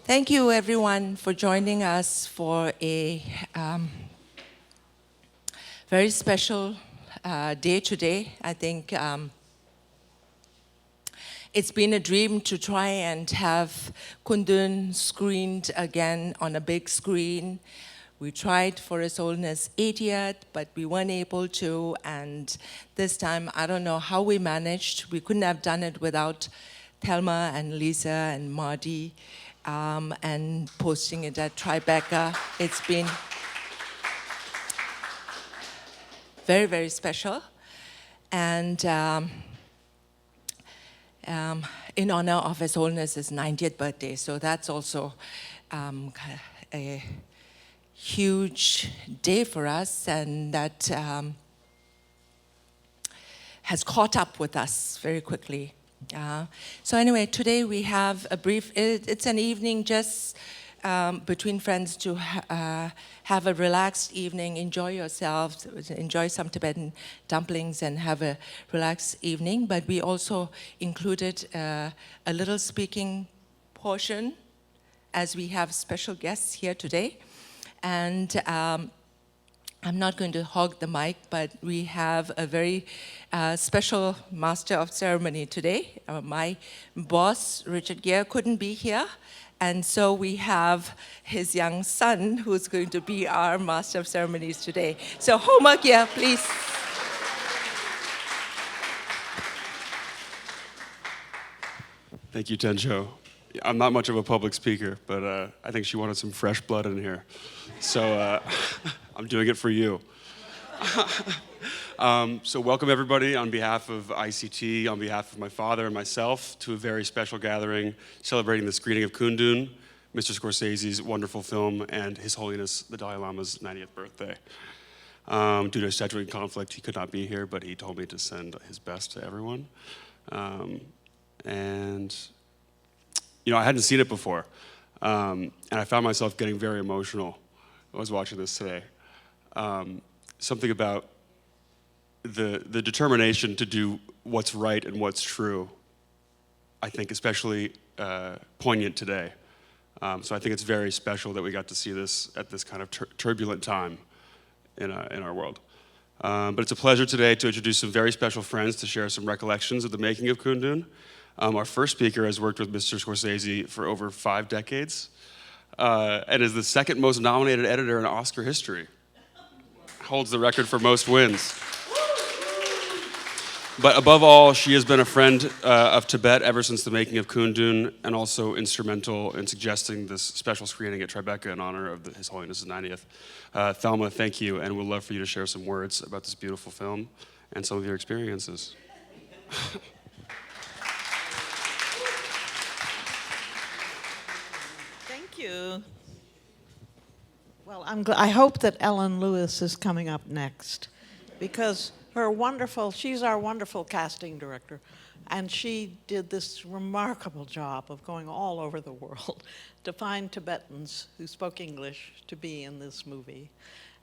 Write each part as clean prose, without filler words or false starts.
Thank you, everyone, for joining us for a very special day today. I think it's been a dream to try and have Kundun screened again on a big screen. We tried for His Holiness 80th, but we weren't able to, and this time, I don't know how we managed. We couldn't have done it without Thelma and Lisa and Marty, and posting it at Tribeca. It's been very, very special. And in honor of His Holiness's 90th birthday, so that's also a huge day for us, and that has caught up with us very quickly. So anyway, today we have a brief, it's an evening just between friends to have a relaxed evening, enjoy yourselves, enjoy some Tibetan dumplings and have a relaxed evening. But we also included a little speaking portion as we have special guests here today. And I'm not going to hog the mic, but we have a very special master of ceremony today. My boss, Richard Gere, couldn't be here, and so we have his young son who's going to be our master of ceremonies today. So Homer Gere, please. Thank you, Tencho. I'm not much of a public speaker, but I think she wanted some fresh blood in here. So I'm doing it for you. So welcome everybody on behalf of ICT, on behalf of my father and myself, to a very special gathering celebrating the screening of Kundun, Mr. Scorsese's wonderful film, and His Holiness the Dalai Lama's 90th birthday. Due to a scheduling conflict, he could not be here, but he told me to send his best to everyone. And you know, I hadn't seen it before, and I found myself getting very emotional. I was watching this today. Something about the determination to do what's right and what's true, I think especially poignant today. So I think it's very special that we got to see this at this kind of turbulent time in our world. But it's a pleasure today to introduce some very special friends to share some recollections of the making of Kundun. Our first speaker has worked with Mr. Scorsese for over 5 decades. And is the second most nominated editor in Oscar history. Holds the record for most wins. But above all, she has been a friend of Tibet ever since the making of Kundun, and also instrumental in suggesting this special screening at Tribeca in honor of His Holiness's 90th. Thelma, thank you, and we'd love for you to share some words about this beautiful film and some of your experiences. Thank you. Well, I hope that Ellen Lewis is coming up next, because she's our wonderful casting director, and she did this remarkable job of going all over the world to find Tibetans who spoke English to be in this movie.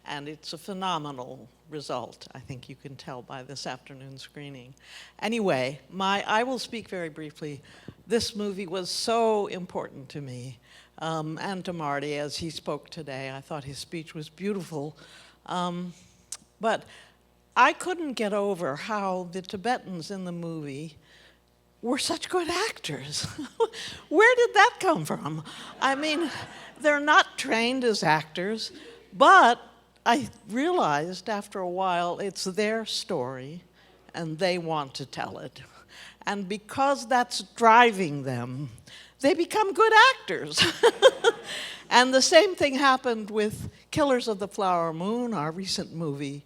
And it's a phenomenal result, I think you can tell by this afternoon's screening. Anyway, I will speak very briefly. This movie was so important to me. And to Marty, as he spoke today. I thought his speech was beautiful. But I couldn't get over how the Tibetans in the movie were such good actors. Where did that come from? I mean, they're not trained as actors, but I realized after a while it's their story, and they want to tell it. And because that's driving them, they become good actors. And the same thing happened with Killers of the Flower Moon, our recent movie,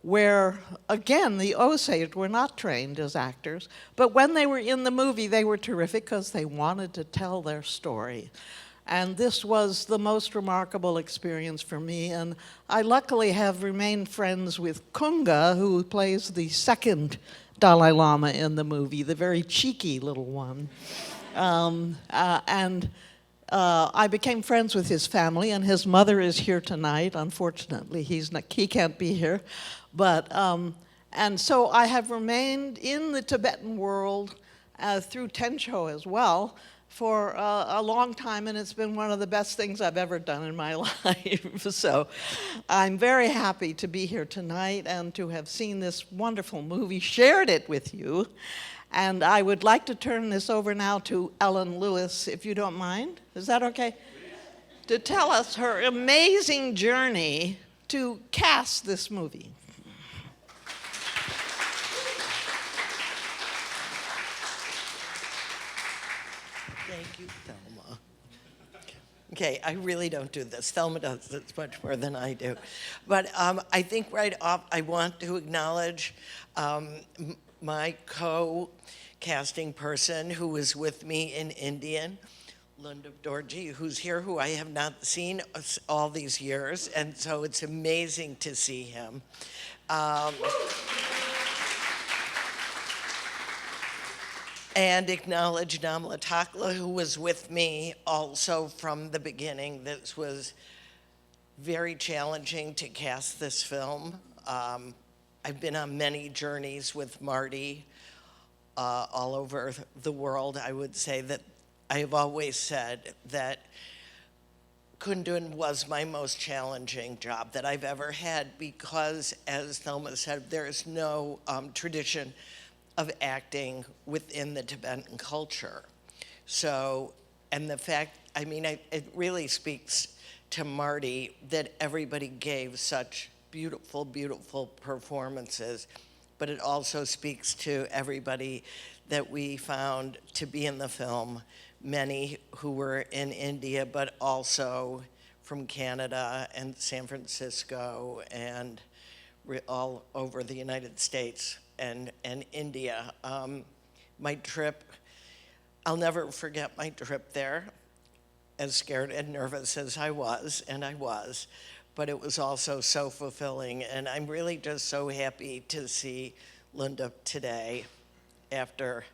where, again, the Osage were not trained as actors, but when they were in the movie, they were terrific because they wanted to tell their story. And this was the most remarkable experience for me, and I luckily have remained friends with Kunga, who plays the second Dalai Lama in the movie, the very cheeky little one. I became friends with his family, and his mother is here tonight. Unfortunately, he can't be here. But, and so I have remained in the Tibetan world through Tencho as well, for a long time, and it's been one of the best things I've ever done in my life. So I'm very happy to be here tonight and to have seen this wonderful movie, shared it with you. And I would like to turn this over now to Ellen Lewis, if you don't mind. Is that okay? To tell us her amazing journey to cast this movie. Thank you, Thelma. Okay, I really don't do this. Thelma does this much more than I do. But I think right off, I want to acknowledge my co-casting person who was with me in Indian, Lunda Dorji, who's here, who I have not seen all these years, and so it's amazing to see him. And acknowledge Namla Takla, who was with me also from the beginning. This was very challenging to cast this film. I've been on many journeys with Marty all over the world. I would say that I have always said that Kundun was my most challenging job that I've ever had because, as Thelma said, there is no tradition of acting within the Tibetan culture. So, and the fact, I mean, it really speaks to Marty that everybody gave such beautiful, beautiful performances, but it also speaks to everybody that we found to be in the film, many who were in India, but also from Canada and San Francisco and all over the United States and India. My trip, I'll never forget my trip there, as scared and nervous as I was, and I was, but it was also so fulfilling, and I'm really just so happy to see Linda today after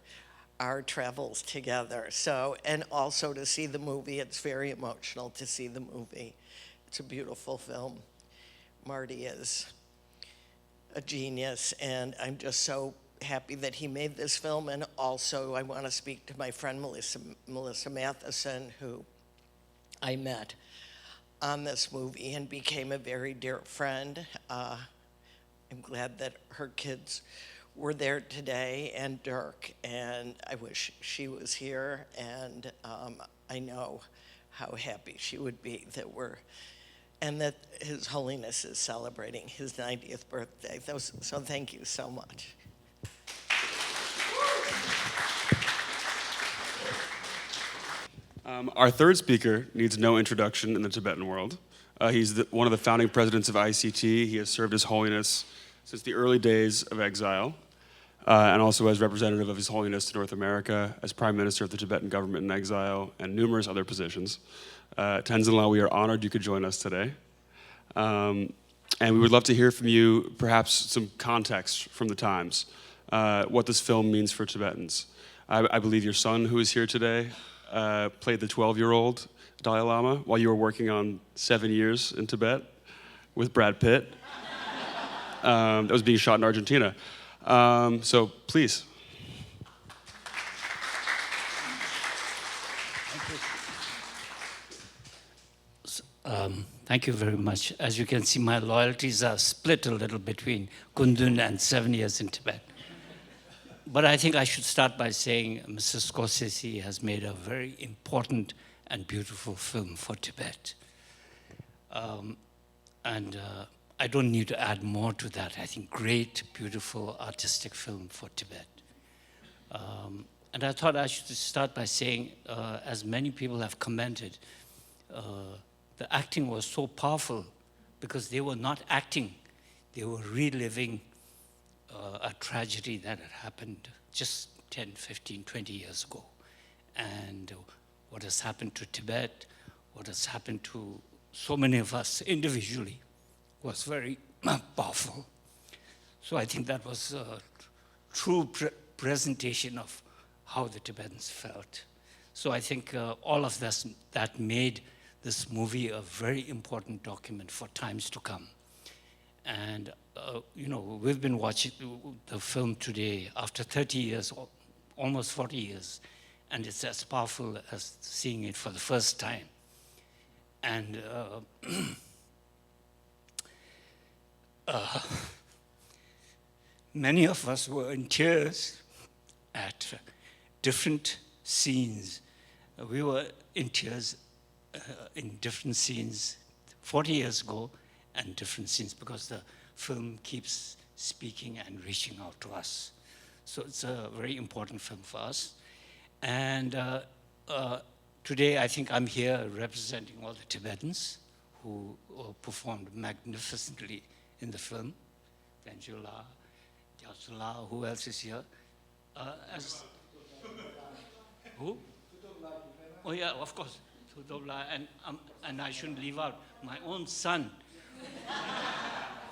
our travels together. So, and also to see the movie, it's very emotional to see the movie. It's a beautiful film. Marty is a genius, and I'm just so happy that he made this film. And also, I want to speak to my friend Melissa Matheson, who I met on this movie and became a very dear friend. I'm glad that her kids were there today, and Dirk, and I wish she was here, and I know how happy she would be that we're, and that His Holiness is celebrating his 90th birthday. So thank you so much. Our third speaker needs no introduction in the Tibetan world. He's one of the founding presidents of ICT. He has served His Holiness since the early days of exile, and also as representative of His Holiness to North America, as Prime Minister of the Tibetan government in exile, and numerous other positions. Tenzin La, we are honored you could join us today. And we would love to hear from you, perhaps some context from the times, what this film means for Tibetans. I believe your son, who is here today, played the 12-year-old Dalai Lama while you were working on 7 Years in Tibet with Brad Pitt. That was being shot in Argentina. So please. Thank you very much. As you can see, my loyalties are split a little between Kundun and 7 Years in Tibet. But I think I should start by saying Mr. Scorsese has made a very important and beautiful film for Tibet. I don't need to add more to that. I think great, beautiful, artistic film for Tibet. And I thought I should start by saying, as many people have commented, the acting was so powerful because they were not acting. They were reliving a tragedy that had happened just 10, 15, 20 years ago. And what has happened to Tibet, what has happened to so many of us individually was very powerful. So I think that was a true presentation of how the Tibetans felt. So I think all of this that made this movie a very important document for times to come. And you know, we've been watching the film today after 30 years, almost 40 years, and it's as powerful as seeing it for the first time. And many of us were in tears at different scenes. We were in tears in different scenes 40 years ago, and different scenes, because the film keeps speaking and reaching out to us. So it's a very important film for us. And today I think I'm here representing all the Tibetans who performed magnificently in the film. Angela, Yasula, who else is here? Who? Oh yeah, of course. And I shouldn't leave out my own son,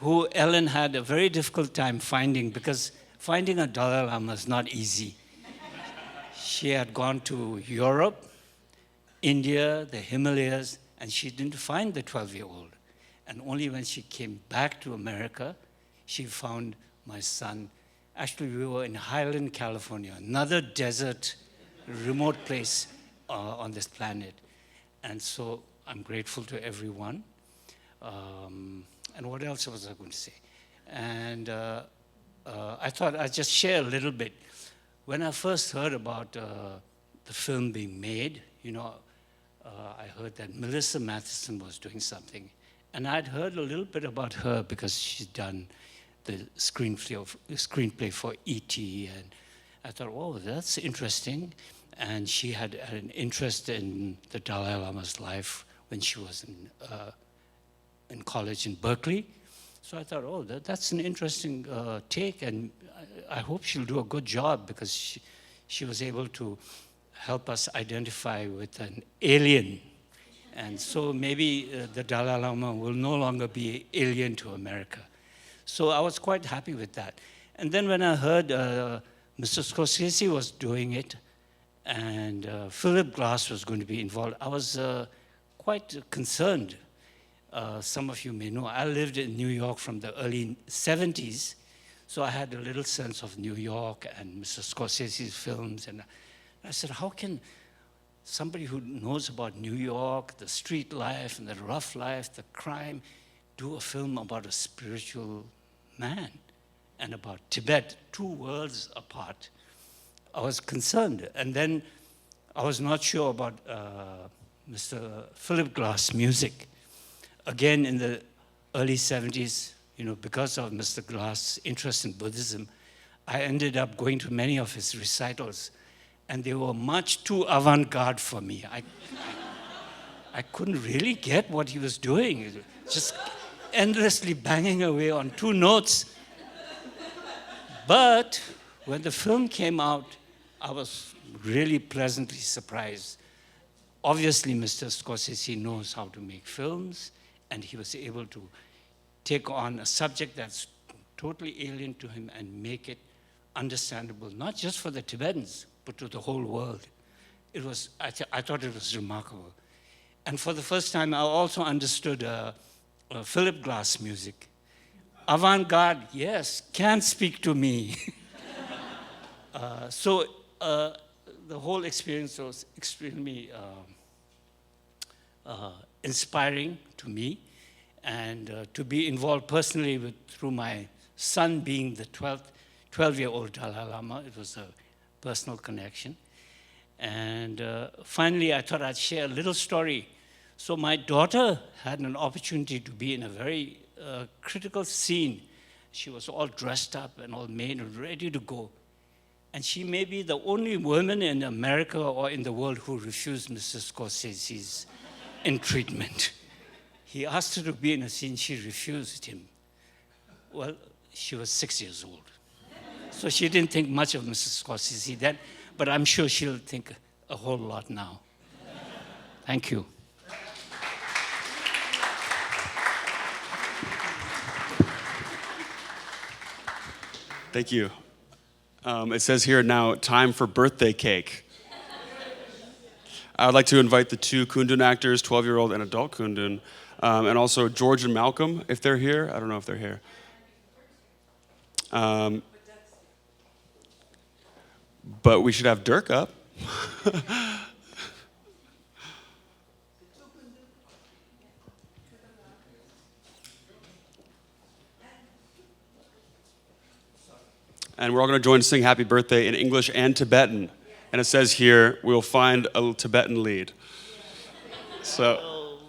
who Ellen had a very difficult time finding, because finding a Dalai Lama is not easy. She had gone to Europe, India, the Himalayas, and she didn't find the 12-year-old. And only when she came back to America, she found my son. Actually, we were in Highland, California, another desert, remote place on this planet. And so I'm grateful to everyone. And what else was I going to say? And I thought I'd just share a little bit. When I first heard about the film being made, I heard that Melissa Matheson was doing something. And I'd heard a little bit about her because she'd done the screenplay for E.T. And I thought, oh, that's interesting. And she had an interest in the Dalai Lama's life when she was in college in Berkeley. So I thought, oh, that's an interesting take, and I hope she'll do a good job, because she was able to help us identify with an alien. And so maybe the Dalai Lama will no longer be alien to America. So I was quite happy with that. And then when I heard Mr. Scorsese was doing it, and Philip Glass was going to be involved, I was quite concerned. Some of you may know, I lived in New York from the early 70s, so I had a little sense of New York and Mr. Scorsese's films. And I said, how can somebody who knows about New York, the street life and the rough life, the crime, do a film about a spiritual man and about Tibet, two worlds apart? I was concerned. And then I was not sure about Mr. Philip Glass' music. Again, in the early 70s, because of Mr. Glass' interest in Buddhism, I ended up going to many of his recitals, and they were much too avant-garde for me. I couldn't really get what he was doing, just endlessly banging away on two notes. But when the film came out, I was really pleasantly surprised. Obviously, Mr. Scorsese knows how to make films, and he was able to take on a subject that's totally alien to him and make it understandable, not just for the Tibetans, but to the whole world. I thought it was remarkable. And for the first time, I also understood Philip Glass music. Avant-garde, yes, can speak to me. So the whole experience was extremely inspiring to me, and to be involved personally through my son being the 12-year-old Dalai Lama. It was a personal connection. And finally, I thought I'd share a little story. So my daughter had an opportunity to be in a very critical scene. She was all dressed up and all made and ready to go. And she may be the only woman in America or in the world who refused Mr. Scorsese's entreatment. He asked her to be in a scene, she refused him. Well, she was 6 years old. So she didn't think much of Mrs. Scorsese then, but I'm sure she'll think a whole lot now. Thank you. Thank you. It says here now, time for birthday cake. I would like to invite the two Kundun actors, 12-year-old and adult Kundun, and also George and Malcolm, if they're here. I don't know if they're here. But we should have Dirk up. And we're all going to join to sing Happy Birthday in English and Tibetan. And it says here, we'll find a Tibetan lead. So,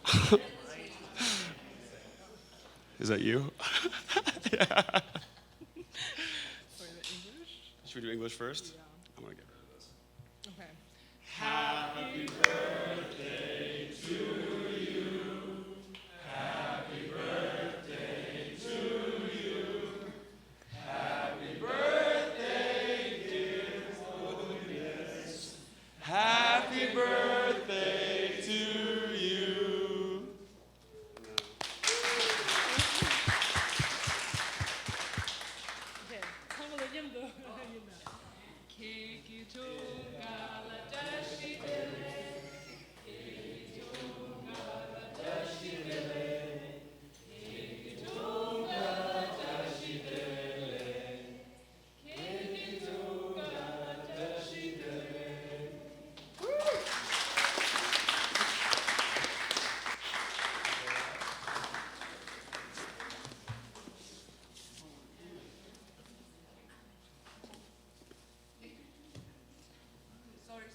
is that you? Yeah. Should we do English first? Yeah. I'm going to get rid of this. Okay. Happy birthday to you. Happy birthday to you. Happy birthday, dear Holiness. Happy birthday to you. Okay. Come on, you know. Kiki tunga la dashi dele. Kiki tunga la dashi dele. Kiki tunga la dashi dele. Kiki tunga la dashi dele.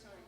Sorry.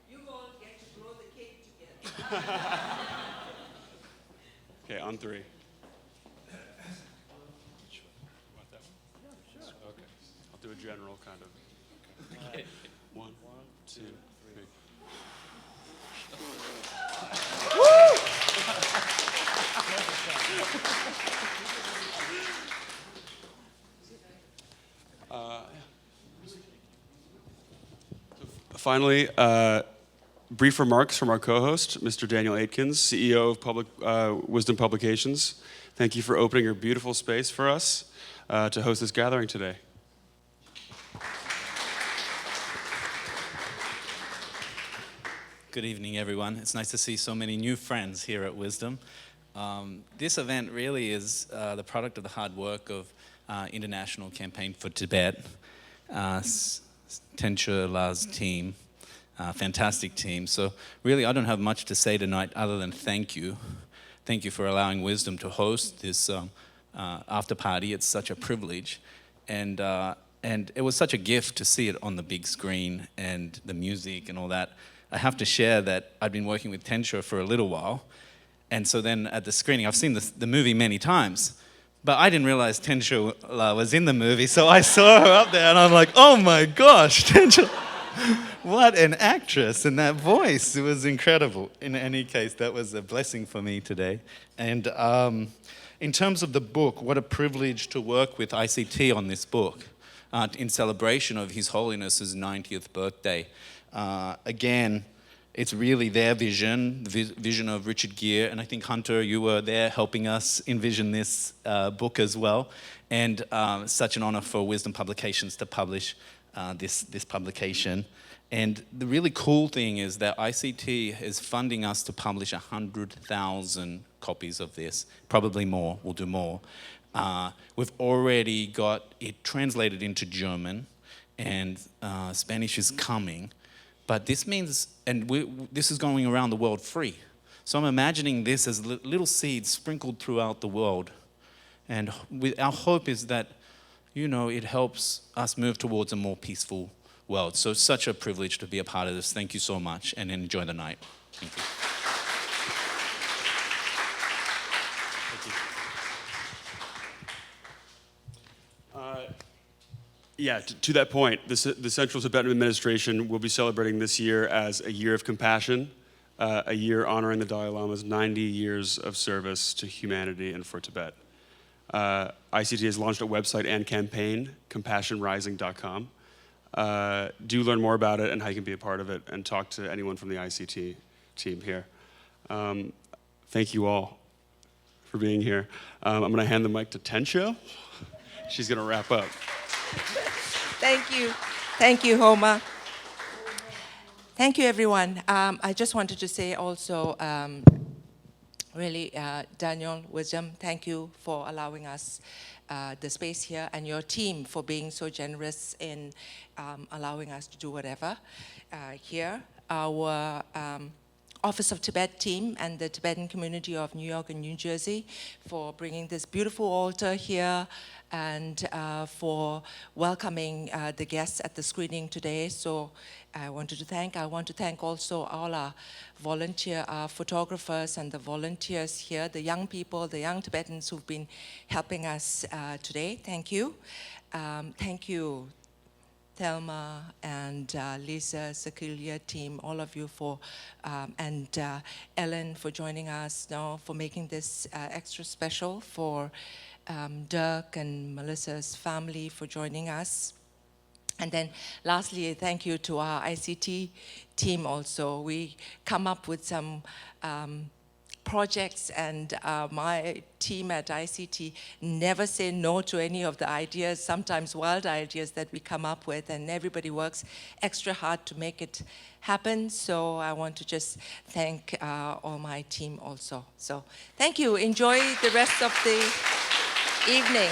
You all get to blow the cake together. Okay, on three. Want that one? Yeah, sure. Okay. I'll do a general kind of. Okay. One, two, three. Finally, brief remarks from our co-host, Mr. Daniel Aitkins, CEO of Public Wisdom Publications. Thank you for opening your beautiful space for us to host this gathering today. Good evening, everyone. It's nice to see so many new friends here at Wisdom. This event really is the product of the hard work of International Campaign for Tibet, Tencho La's team, fantastic team. So really, I don't have much to say tonight other than thank you. Thank you for allowing Wisdom to host this after party. It's such a privilege. And it was such a gift to see it on the big screen and the music and all that. I have to share that I've been working with Tencho for a little while. And so then at the screening, I've seen the movie many times, but I didn't realize Tencho was in the movie. So I saw her up there and I'm like, oh my gosh, Tencho, what an actress, and that voice, it was incredible. In any case, that was a blessing for me today. And in terms of the book, what a privilege to work with ICT on this book in celebration of His Holiness's 90th birthday. Again, it's really their vision, the vision of Richard Gere, and I think, Hunter, you were there helping us envision this book as well, and such an honor for Wisdom Publications to publish this publication. And the really cool thing is that ICT is funding us to publish 100,000 copies of this, probably more, we'll do more. We've already got it translated into German, and Spanish is coming. But this means, and this is going around the world free. So I'm imagining this as little seeds sprinkled throughout the world. And our hope is that, it helps us move towards a more peaceful world. So it's such a privilege to be a part of this. Thank you so much, and enjoy the night. Thank you. Yeah, to that point, the Central Tibetan Administration will be celebrating this year as a year of compassion, a year honoring the Dalai Lama's 90 years of service to humanity and for Tibet. ICT has launched a website and campaign, compassionrising.com. do learn more about it and how you can be a part of it, and talk to anyone from the ICT team here. Thank you all for being here. I'm going to hand the mic to Tencho. She's going to wrap up. Thank you. Thank you, Homa. Thank you, everyone. I just wanted to say also, really, Daniel, Wisdom, thank you for allowing us the space here, and your team for being so generous in allowing us to do whatever here. Our Office of Tibet team and the Tibetan community of New York and New Jersey for bringing this beautiful altar here, and for welcoming the guests at the screening today. So I want to thank also all our volunteer photographers and the volunteers here, the young people, the young Tibetans who've been helping us today. Thank you. Thank you, Thelma and Lisa, Sakilia team, all of you for, and Ellen for joining us now, for making this extra special, for Dirk and Melissa's family for joining us. And then lastly, thank you to our ICT team also. We come up with some projects, and my team at ICT never say no to any of the ideas, sometimes wild ideas that we come up with, and everybody works extra hard to make it happen. So I want to just thank all my team also. So thank you. Enjoy the rest of the evening.